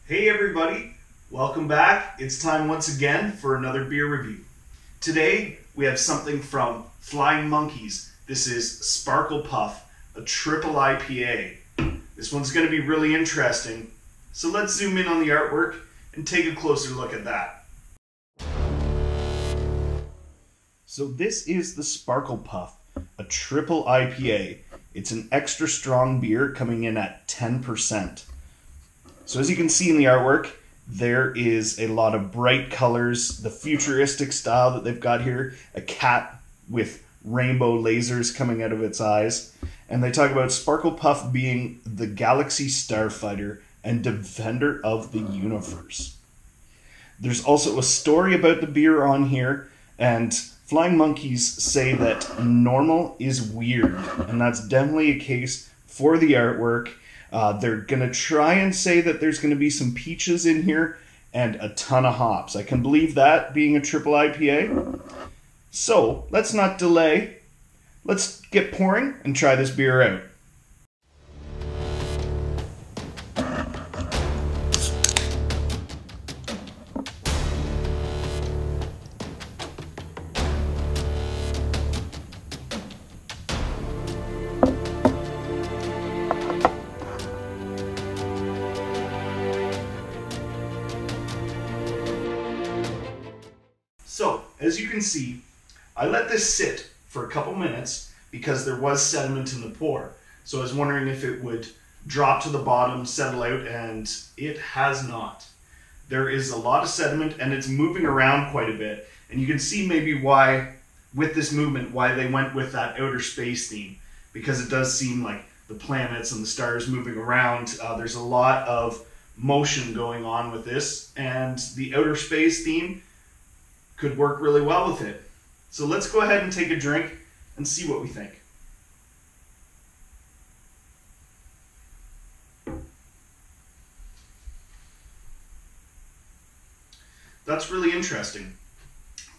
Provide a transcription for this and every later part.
Hey everybody, welcome back. It's time once again for another beer review. Today we have something from Flying Monkeys. This is SparklePuff, a triple IPA. This one's going to be really interesting, so let's zoom in on the artwork and take a closer look at that. So this is the SparklePuff, a triple IPA. It's an extra strong beer coming in at 10%. So as you can see in the artwork, there is a lot of bright colors, the futuristic style that they've got here, a cat with rainbow lasers coming out of its eyes. And they talk about SparklePuff being the galaxy starfighter and defender of the universe. There's also a story about the beer on here, and Flying Monkeys say that normal is weird, and that's definitely a case for the artwork. They're going to try and say that there's going to be some peaches in here and a ton of hops. I can believe that, being a triple IPA. So, let's not delay. Let's get pouring and try this beer out. So, as you can see, I let this sit for a couple minutes because there was sediment in the pour. So I was wondering if it would drop to the bottom, settle out, and it has not. There is a lot of sediment and it's moving around quite a bit. And you can see maybe why, with this movement, why they went with that outer space theme. Because it does seem like the planets and the stars moving around. There's a lot of motion going on with this, and the outer space theme could work really well with it. So let's go ahead and take a drink and see what we think. That's really interesting.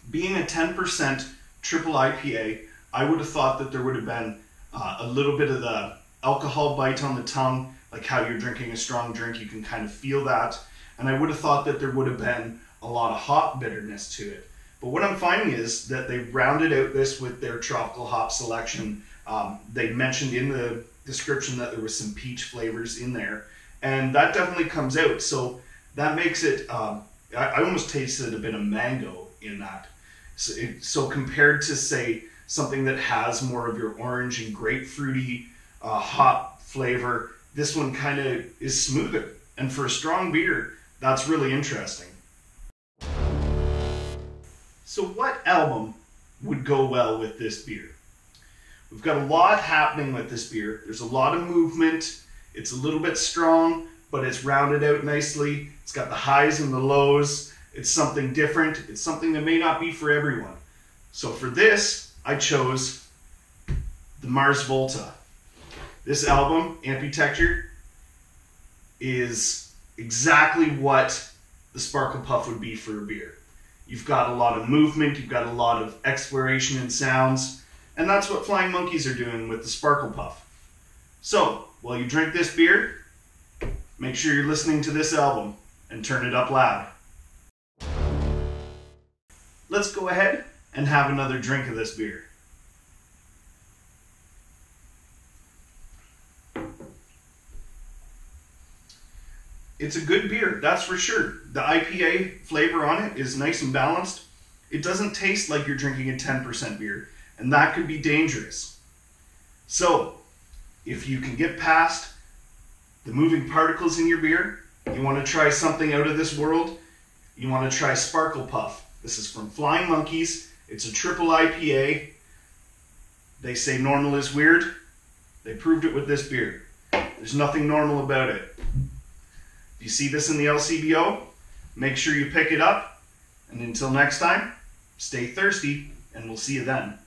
Being a 10% triple IPA, I would have thought that there would have been a little bit of the alcohol bite on the tongue, like how you're drinking a strong drink, you can kind of feel that. And I would have thought that there would have been a lot of hop bitterness to it. But what I'm finding is that they've rounded out this with their tropical hop selection. They mentioned in the description that there was some peach flavors in there, and that definitely comes out. So that makes it, I almost tasted a bit of mango in that. So compared to, say, something that has more of your orange and grapefruity hop flavor, this one kind of is smoother. And for a strong beer, that's really interesting. So what album would go well with this beer? We've got a lot happening with this beer. There's a lot of movement. It's a little bit strong, but it's rounded out nicely. It's got the highs and the lows. It's something different. It's something that may not be for everyone. So for this, I chose the Mars Volta. This album, Amputechture, is exactly what the SparklePuff would be for a beer. You've got a lot of movement, you've got a lot of exploration and sounds, and that's what Flying Monkeys are doing with the SparklePuff. So, while you drink this beer, make sure you're listening to this album and turn it up loud. Let's go ahead and have another drink of this beer. It's a good beer, that's for sure. The IPA flavor on it is nice and balanced. It doesn't taste like you're drinking a 10% beer, and that could be dangerous. So, if you can get past the moving particles in your beer, you want to try something out of this world, you want to try SparklePuff. This is from Flying Monkeys. It's a triple IPA. They say normal is weird. They proved it with this beer. There's nothing normal about it. If you see this in the LCBO, make sure you pick it up. And until next time, stay thirsty, and we'll see you then.